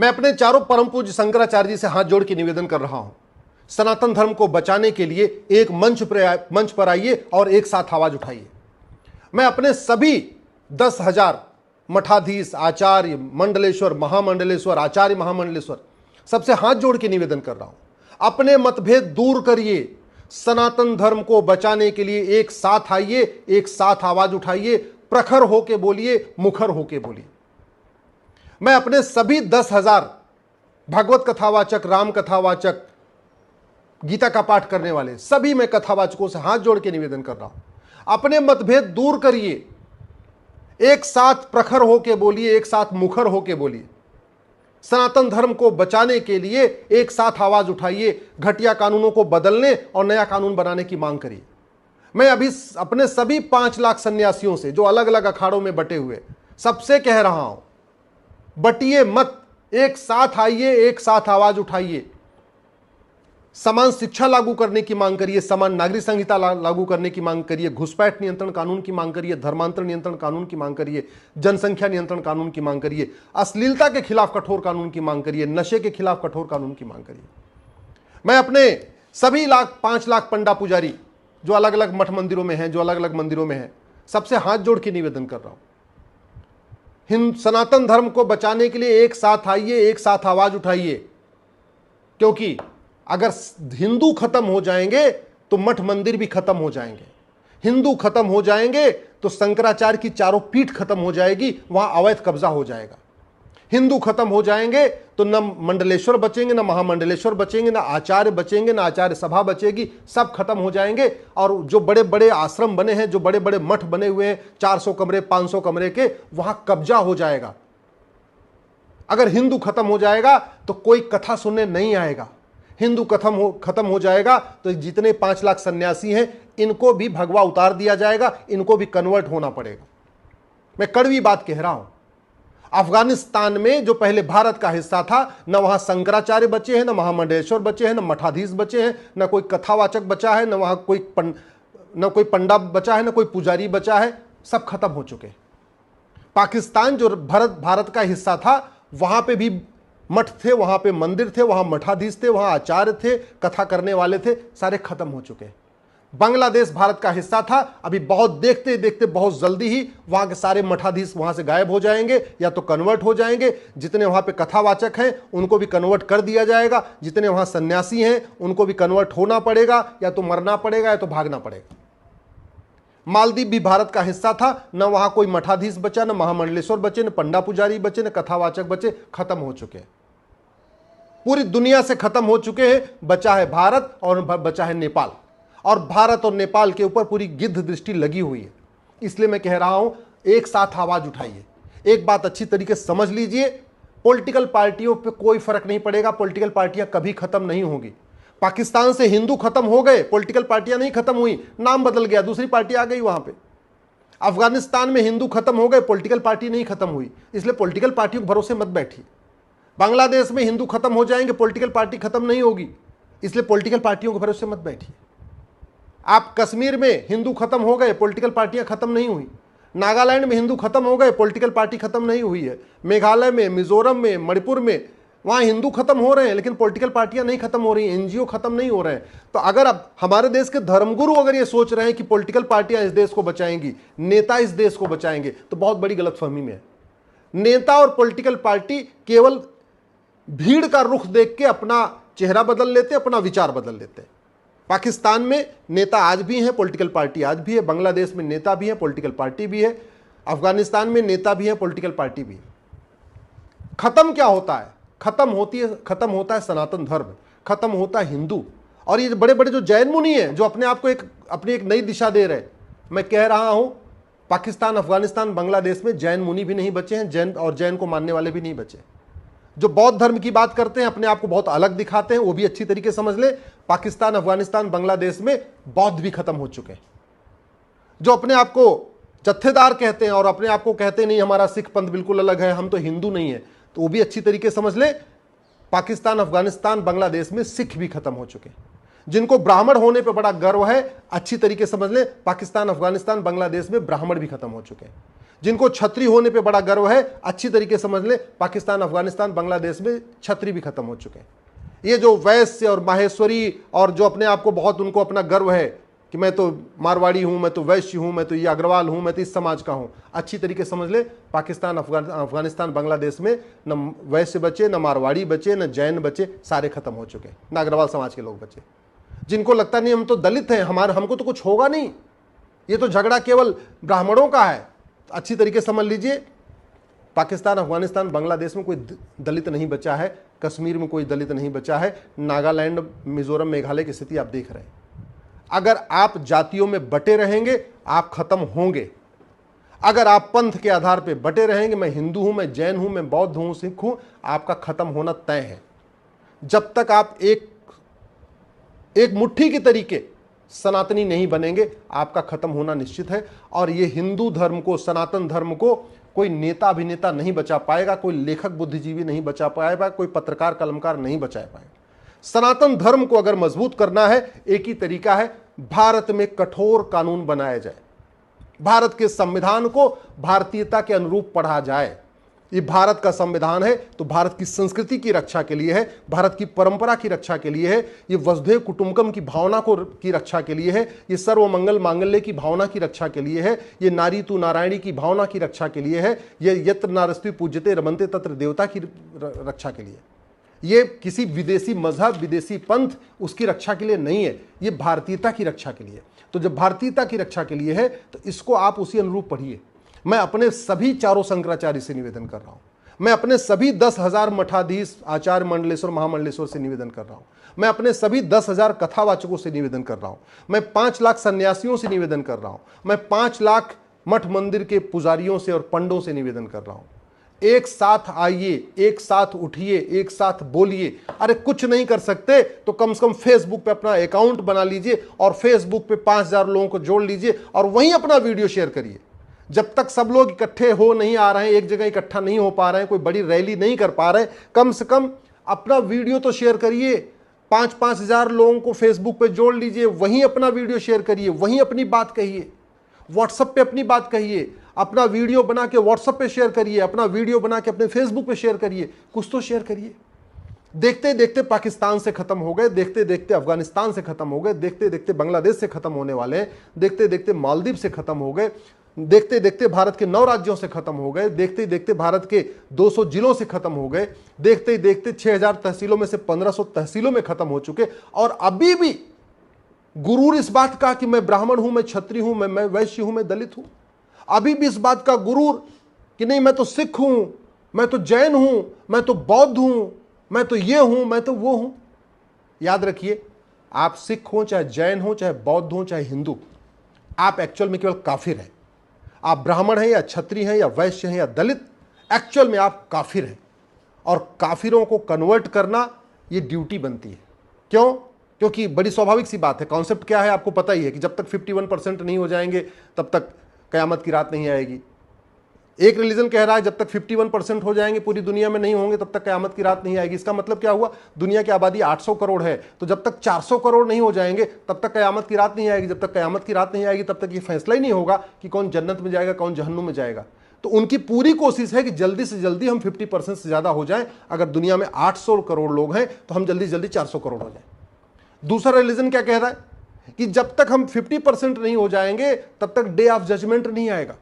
मैं अपने चारों परम पूज्य शंकराचार्य जी से हाथ जोड़ के निवेदन कर रहा हूं, सनातन धर्म को बचाने के लिए एक मंच पर आइए और एक साथ आवाज उठाइए। मैं अपने सभी 10,000 मठाधीश, आचार्य, मंडलेश्वर, महामंडलेश्वर, आचार्य महामंडलेश्वर सबसे हाथ जोड़ के निवेदन कर रहा हूं, अपने मतभेद दूर करिए, सनातन धर्म को बचाने के लिए एक साथ आइए, एक साथ आवाज उठाइए, प्रखर होके बोलिए, मुखर होके बोलिए। मैं अपने सभी 10,000 भागवत कथावाचक, राम कथावाचक, गीता का पाठ करने वाले सभी मैं कथावाचकों से हाथ जोड़ के निवेदन कर रहा हूं, अपने मतभेद दूर करिए, एक साथ प्रखर होके बोलिए, एक साथ मुखर होके बोलिए। सनातन धर्म को बचाने के लिए एक साथ आवाज उठाइए, घटिया कानूनों को बदलने और नया कानून बनाने की मांग करिए। मैं अभी अपने सभी 5 लाख सन्यासियों से जो अलग अलग अखाड़ों में बटे हुए सबसे कह रहा हूं, बटिए मत, एक साथ आइए, एक साथ आवाज उठाइए। समान शिक्षा लागू करने की मांग करिए, समान नागरिक संहिता लागू करने की मांग करिए, घुसपैठ नियंत्रण कानून की मांग करिए, धर्मांतर नियंत्रण कानून की मांग करिए, जनसंख्या नियंत्रण कानून की मांग करिए, अश्लीलता के खिलाफ कठोर कानून की मांग करिए, नशे के खिलाफ कठोर कानून की मांग करिए। मैं अपने सभी 5 लाख पंडा पुजारी जो अलग अलग मठ मंदिरों में हैं, जो अलग अलग मंदिरों में हैं, सबसे हाथ जोड़ के निवेदन कर रहा हूं, सनातन धर्म को बचाने के लिए एक साथ आइए, एक साथ आवाज उठाइए। क्योंकि अगर हिंदू खत्म हो जाएंगे तो मठ मंदिर भी खत्म हो जाएंगे, हिंदू खत्म हो जाएंगे तो शंकराचार्य की चारों पीठ खत्म हो जाएगी, वहां अवैध कब्जा हो जाएगा। हिंदू खत्म हो जाएंगे तो न मंडलेश्वर बचेंगे, न महामंडलेश्वर बचेंगे, न आचार्य बचेंगे, न आचार्य सभा बचेगी, सब खत्म हो जाएंगे। और जो बड़े बड़े आश्रम बने हैं, जो बड़े बड़े मठ बने हुए हैं 400 कमरे 500 कमरे के, वहां कब्जा हो जाएगा। अगर हिंदू खत्म हो जाएगा तो कोई कथा सुनने नहीं आएगा। हिंदू खत्म हो जाएगा तो जितने 5 लाख सन्यासी हैं इनको भी भगवा उतार दिया जाएगा, इनको भी कन्वर्ट होना पड़ेगा। मैं कड़वी बात कह रहा हूं। अफगानिस्तान में जो पहले भारत का हिस्सा था, न वहां शंकराचार्य बचे हैं, न महामंडलेश्वर बचे हैं, न मठाधीश बचे हैं, न कोई कथावाचक बचा है, न वहां कोई पंडा बचा है, न कोई पुजारी बचा है, सब खत्म हो चुके। पाकिस्तान जो भारत का हिस्सा था, वहां पे भी मठ थे, वहां पे मंदिर थे, वहां मठाधीश थे, वहां आचार्य थे, कथा करने वाले थे, सारे खत्म हो चुके। बांग्लादेश भारत का हिस्सा था, अभी बहुत देखते देखते बहुत जल्दी ही वहां के सारे मठाधीश वहां से गायब हो जाएंगे या तो कन्वर्ट हो जाएंगे। जितने वहां पे कथावाचक हैं उनको भी कन्वर्ट कर दिया जाएगा, जितने वहां सन्यासी हैं उनको भी कन्वर्ट होना पड़ेगा, या तो मरना पड़ेगा या तो भागना पड़ेगा। मालदीव भी भारत का हिस्सा था, न वहां कोई मठाधीश बचा, न महामंडलेश्वर बचे, न पंडा पुजारी बचे, न कथावाचक बचे, खत्म हो चुके। पूरी दुनिया से खत्म हो चुके हैं। बचा है भारत और बचा है नेपाल, और भारत और नेपाल के ऊपर पूरी गिद्ध दृष्टि लगी हुई है। इसलिए मैं कह रहा हूं, एक साथ आवाज उठाइए। एक बात अच्छी तरीके से समझ लीजिए, पॉलिटिकल पार्टियों पे कोई फर्क नहीं पड़ेगा, पॉलिटिकल पार्टियां कभी खत्म नहीं होंगी। पाकिस्तान से हिंदू खत्म हो गए, पॉलिटिकल पार्टियां नहीं खत्म हुई, नाम बदल गया, दूसरी पार्टी आ गई वहां पे। अफगानिस्तान में हिंदू खत्म हो गए, पॉलिटिकल पार्टी नहीं खत्म हुई, इसलिए पॉलिटिकल पार्टियों के भरोसे मत बैठिए। बांग्लादेश में हिंदू खत्म हो जाएंगे, पॉलिटिकल पार्टी खत्म नहीं होगी, इसलिए पॉलिटिकल पार्टियों के भरोसे मत बैठिए। आप कश्मीर में हिंदू खत्म हो गए, पॉलिटिकल पार्टियां खत्म नहीं हुई। नागालैंड में हिंदू खत्म हो गए, पॉलिटिकल पार्टी खत्म नहीं हुई है। मेघालय में, मिजोरम में, मणिपुर में, वहां हिंदू खत्म हो रहे हैं, लेकिन पॉलिटिकल पार्टियां नहीं खत्म हो रही, एनजीओ खत्म नहीं हो रहे हैं। तो अगर अब हमारे देश के धर्मगुरु अगर ये सोच रहे हैं कि पॉलिटिकल पार्टियां इस देश को बचाएंगी, नेता इस देश को बचाएंगे, तो बहुत बड़ी गलतफहमी में है। नेता और पॉलिटिकल पार्टी केवल भीड़ का रुख देख के अपना चेहरा बदल लेते, अपना विचार बदल लेते। पाकिस्तान में नेता आज भी हैं, पॉलिटिकल पार्टी आज भी है। बांग्लादेश में नेता भी है, पॉलिटिकल पार्टी भी है। अफगानिस्तान में नेता भी है, पॉलिटिकल पार्टी भी है। खत्म क्या होता है? खत्म होता है सनातन धर्म, खत्म होता है हिंदू। और ये बड़े बड़े जो जैन मुनि हैं, जो अपने आप को अपनी एक नई दिशा दे रहे, मैं कह रहा हूं, पाकिस्तान, अफगानिस्तान, बांग्लादेश में जैन मुनि भी नहीं बचे हैं, जैन को मानने वाले भी नहीं बचे। जो बौद्ध धर्म की बात करते हैं, अपने आप को बहुत अलग दिखाते हैं, वो भी अच्छी तरीके से समझ ले। पाकिस्तान, अफगानिस्तान, बांग्लादेश में बौद्ध भी खत्म हो चुके हैं। जो अपने आप को जत्थेदार कहते हैं और अपने आप को कहते हैं नहीं हमारा सिख पंथ बिल्कुल अलग है, हम तो हिंदू नहीं है, तो वो भी अच्छी तरीके से समझ ले। पाकिस्तान, अफगानिस्तान, बांग्लादेश में सिख भी खत्म हो चुके हैं। जिनको ब्राह्मण होने पर बड़ा गर्व है, अच्छी तरीके से समझ ले, पाकिस्तान, अफगानिस्तान, बांग्लादेश में ब्राह्मण भी खत्म हो चुके हैं। जिनको छतरी होने पे बड़ा गर्व है, अच्छी तरीके समझ ले, पाकिस्तान, अफगानिस्तान, बांग्लादेश में छतरी भी खत्म हो चुके हैं। ये जो वैश्य और माहेश्वरी और जो अपने आप को बहुत, उनको अपना गर्व है कि मैं तो मारवाड़ी हूं, मैं तो वैश्य हूं, मैं तो ये अग्रवाल हूं, मैं तो इस समाज का हूं, अच्छी तरीके समझ ले, पाकिस्तान, अफगानिस्तान, बांग्लादेश में न वैश्य बचे, न मारवाड़ी बचे, न जैन बचे, सारे खत्म हो चुके हैं, न अग्रवाल समाज के लोग बचे। जिनको लगता नहीं हम तो दलित हैं, हमको तो कुछ होगा नहीं, ये तो झगड़ा केवल ब्राह्मणों का है, अच्छी तरीके समझ लीजिए, पाकिस्तान, अफगानिस्तान, बांग्लादेश में कोई दलित नहीं बचा है, कश्मीर में कोई दलित नहीं बचा है, नागालैंड, मिजोरम, मेघालय की स्थिति आप देख रहे हैं। अगर आप जातियों में बटे रहेंगे आप खत्म होंगे। अगर आप पंथ के आधार पर बटे रहेंगे, मैं हिंदू हूं, मैं जैन हूं, मैं बौद्ध हूं, सिख हूं, आपका खत्म होना तय है। जब तक आप एक मुट्ठी के तरीके सनातनी नहीं बनेंगे, आपका खत्म होना निश्चित है। और ये हिंदू धर्म को, सनातन धर्म को कोई नेता अभिनेता नहीं बचा पाएगा, कोई लेखक बुद्धिजीवी नहीं बचा पाएगा, कोई पत्रकार कलमकार नहीं बचा पाएगा। सनातन धर्म को अगर मजबूत करना है, एक ही तरीका है, भारत में कठोर कानून बनाया जाए, भारत के संविधान को भारतीयता के अनुरूप पढ़ा जाए। ये भारत का संविधान है तो भारत की संस्कृति की रक्षा के लिए है, भारत की परंपरा की रक्षा के लिए है, ये वसुधैव कुटुंबकम की भावना की रक्षा के लिए है, ये सर्वमंगल मांगल्य की भावना की रक्षा के लिए है, ये नारी तू नारायणी की भावना की रक्षा के लिए है, ये यत्र नारस्ति पूज्यते रमन्ते तत्र देवता की रक्षा के लिए। ये किसी विदेशी मजहब, विदेशी पंथ उसकी रक्षा के लिए नहीं है, ये भारतीयता की रक्षा के लिए। तो जब भारतीयता की रक्षा के लिए है तो इसको आप उसी अनुरूप पढ़िए। मैं अपने सभी चारों शंकराचार्य से निवेदन कर रहा हूं, मैं अपने सभी 10,000 मठाधीश, आचार्य, मंडलेश्वर, महामंडलेश्वर से निवेदन कर रहा हूं, मैं अपने सभी 10,000 कथावाचकों से निवेदन कर रहा हूं, मैं 5 लाख सन्यासियों से निवेदन कर रहा हूं, मैं 5 लाख मठ मंदिर के पुजारियों से और पंडों से निवेदन कर रहा हूं। एक साथ आइए, एक साथ उठिए, एक साथ बोलिए। अरे कुछ नहीं कर सकते तो कम से कम फेसबुक पे अपना अकाउंट बना लीजिए और फेसबुक पे 5,000 लोगों को जोड़ लीजिए और वहीं अपना वीडियो शेयर करिए। जब तक सब लोग इकट्ठे हो नहीं आ रहे हैं, एक जगह इकट्ठा नहीं हो पा रहे हैं, कोई बड़ी रैली नहीं कर पा रहे हैं, कम से कम अपना वीडियो तो शेयर करिए। 5-5 हजार लोगों को फेसबुक पे जोड़ लीजिए, वहीं अपना वीडियो शेयर करिए, वहीं अपनी बात कहिए, व्हाट्सएप पे अपनी बात कहिए, अपना वीडियो बना के व्हाट्सएप पे शेयर करिए, अपना वीडियो बना के अपने फेसबुक पे शेयर करिए, कुछ तो शेयर करिए। देखते देखते पाकिस्तान से खत्म हो गए, देखते देखते अफगानिस्तान से खत्म हो गए, देखते देखते बांग्लादेश से खत्म होने वाले हैं, देखते देखते मालदीव से खत्म हो गए, देखते देखते भारत के 9 राज्यों से खत्म हो गए, देखते देखते भारत के 200 जिलों से खत्म हो गए, देखते देखते 6,000 तहसीलों में से 1,500 तहसीलों में खत्म हो चुके। और अभी भी गुरूर इस बात का कि मैं ब्राह्मण हूं, मैं क्षत्रिय हूं, मैं वैश्य हूं, मैं दलित हूं, अभी भी इस बात का गुरूर कि नहीं मैं तो सिख हूं, मैं तो जैन हूं, मैं तो बौद्ध हूं, मैं तो ये हूं, मैं तो वो हूं। याद रखिए, आप सिख हो, चाहे जैन हो, चाहे बौद्ध हो, चाहे हिंदू, आप एक्चुअल में केवल काफिर हैं। आप ब्राह्मण हैं या क्षत्रिय हैं या वैश्य हैं या दलित, एक्चुअल में आप काफिर हैं। और काफिरों को कन्वर्ट करना ये ड्यूटी बनती है। क्यों? क्योंकि बड़ी स्वाभाविक सी बात है। कॉन्सेप्ट क्या है आपको पता ही है कि जब तक 51% नहीं हो जाएंगे तब तक कयामत की रात नहीं आएगी। एक रिलीजन कह रहा है जब तक 51% हो जाएंगे, पूरी दुनिया में नहीं होंगे, तब तक कयामत की रात नहीं आएगी। इसका मतलब क्या हुआ? दुनिया की आबादी 800 करोड़ है, तो जब तक 400 करोड़ नहीं हो जाएंगे तब तक कयामत की रात नहीं आएगी। जब तक कयामत की रात नहीं आएगी तब तक ये फैसला ही नहीं होगा कि कौन जन्नत में जाएगा, कौन जहन्नुम में जाएगा। तो उनकी पूरी कोशिश है कि जल्दी से जल्दी हम 50% से ज्यादा हो जाएं। अगर दुनिया में 800 करोड़ लोग हैं तो हम जल्दी जल्दी 400 करोड़ हो जाएं। दूसरा रिलीजन क्या कह रहा है कि जब तक हम 50% नहीं हो जाएंगे तब तक डे ऑफ जजमेंट नहीं आएगा।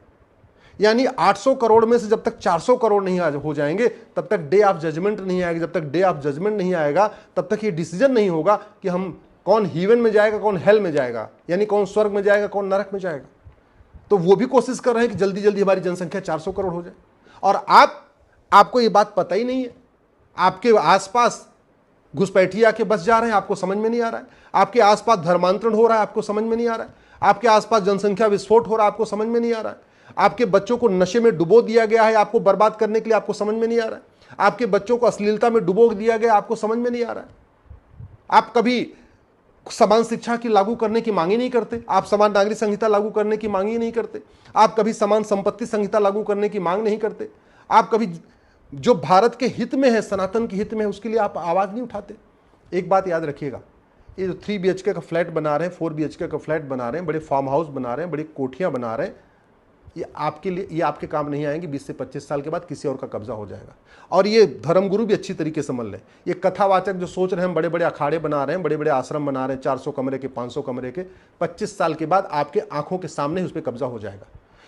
यानी 800 करोड़ में से जब तक 400 करोड़ नहीं हो जाएंगे तब तक डे ऑफ जजमेंट नहीं आएगा। जब तक डे ऑफ जजमेंट नहीं आएगा तब तक ये डिसीजन नहीं होगा कि हम कौन हीवन में जाएगा, कौन हेल में जाएगा, यानी कौन स्वर्ग में जाएगा, कौन नरक में जाएगा। तो वो भी कोशिश कर रहे हैं कि जल्दी जल्दी हमारी जनसंख्या 400 करोड़ हो जाए। और आपको ये बात पता ही नहीं है। आपके आसपास घुसपैठिए आके बस जा रहे हैं, आपको समझ में नहीं आ रहा है। आपके आसपास धर्मांतरण हो रहा है, आपको समझ में नहीं आ रहा है। आपके आसपास जनसंख्या विस्फोट हो रहा है, आपको समझ में नहीं आ रहा है। आपके बच्चों को नशे में डुबो दिया गया है, आपको बर्बाद करने के लिए, आपको समझ में नहीं आ रहा है। आपके बच्चों को अश्लीलता में डुबो दिया गया, आपको समझ में नहीं आ रहा है। आप कभी समान शिक्षा की लागू करने की मांग ही नहीं करते, आप समान नागरिक संहिता लागू करने की मांग ही नहीं करते, आप कभी समान संपत्ति संहिता लागू करने की मांग नहीं करते, आप कभी जो भारत के हित में है, सनातन के हित में है, उसके लिए आप आवाज नहीं उठाते। एक बात याद रखिएगा, ये जो 3 BHK का फ्लैट बना रहे हैं, 4 BHK का फ्लैट बना रहे हैं, बड़े फार्म हाउस बना रहे हैं, बड़ी कोठियां बना रहे हैं, ये आपके लिए, ये आपके काम नहीं आएंगे। 20 से 25 साल के बाद किसी और का कब्जा हो जाएगा। और ये धर्मगुरु भी अच्छी तरीके से समझ लें, ये कथावाचक जो सोच रहे हैं, बड़े बड़े अखाड़े बना रहे हैं, बड़े बड़े आश्रम बना रहे हैं, 400 कमरे के, 500 कमरे के, 25 साल के बाद आपके आंखों के सामने ही उस पर कब्जा हो जाएगा।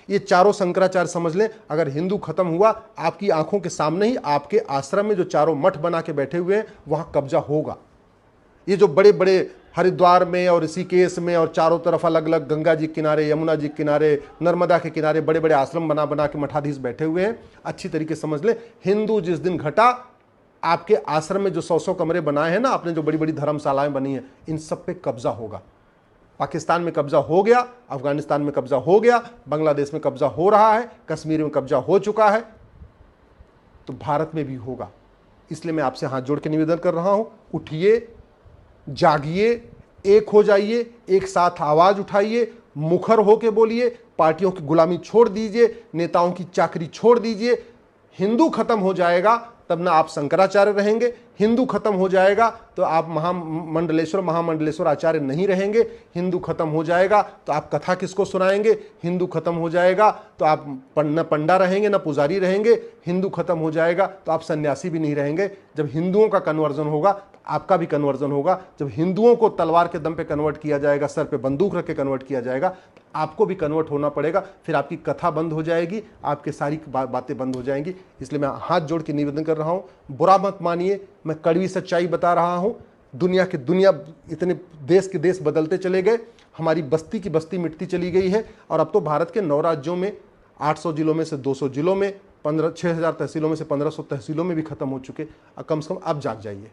ये चारों शंकराचार्य समझ लें, अगर हिंदू खत्म हुआ, आपकी आंखों के सामने ही आपके आश्रम में जो चारों मठ बना के बैठे हुए हैं वहां कब्जा होगा। ये जो बड़े बड़े हरिद्वार में और ऋषिकेश में और चारों तरफ अलग अलग गंगा जी के किनारे, यमुना जी के किनारे, नर्मदा के किनारे बड़े बड़े आश्रम बना बना के मठाधीश बैठे हुए हैं, अच्छी तरीके से समझ ले, हिंदू जिस दिन घटा, आपके आश्रम में जो 100 कमरे बनाए हैं ना आपने, जो बड़ी बड़ी धर्मशालाएं बनी हैं, इन सब पे कब्जा होगा। पाकिस्तान में कब्जा हो गया, अफगानिस्तान में कब्जा हो गया, बांग्लादेश में कब्जा हो रहा है, कश्मीर में कब्जा हो चुका है, तो भारत में भी होगा। इसलिए मैं आपसे हाथ जोड़ के निवेदन कर रहा हूं, उठिए, जागिए, एक हो जाइए, एक साथ आवाज उठाइए, मुखर होके बोलिए, पार्टियों की गुलामी छोड़ दीजिए, नेताओं की चाकरी छोड़ दीजिए। हिंदू खत्म हो जाएगा तब ना आप शंकराचार्य रहेंगे, हिंदू खत्म हो जाएगा तो आप महामंडलेश्वर आचार्य नहीं रहेंगे, हिंदू खत्म हो जाएगा तो आप कथा किसको सुनाएंगे, हिंदू खत्म हो जाएगा तो आप न पंडा रहेंगे न पुजारी रहेंगे, हिंदू खत्म हो जाएगा तो आप सन्यासी भी नहीं रहेंगे। जब हिंदुओं का कन्वर्जन होगा आपका भी कन्वर्जन होगा। जब हिंदुओं को तलवार के दम पे कन्वर्ट किया जाएगा, सर पे बंदूक रख के कन्वर्ट किया जाएगा, तो आपको भी कन्वर्ट होना पड़ेगा। फिर आपकी कथा बंद हो जाएगी, आपके सारी बातें बंद हो जाएंगी। इसलिए मैं हाथ जोड़ के निवेदन कर रहा हूँ, बुरा मत मानिए, मैं कड़वी सच्चाई बता रहा हूँ। दुनिया इतने देश के देश बदलते चले गए, हमारी बस्ती की बस्ती मिटती चली गई है। और अब तो भारत के 9 राज्यों में 800 जिलों में से 200 जिलों में 6000 तहसीलों में से 1500 तहसीलों में भी खत्म हो चुके। कम से कम अब जाग जाइए।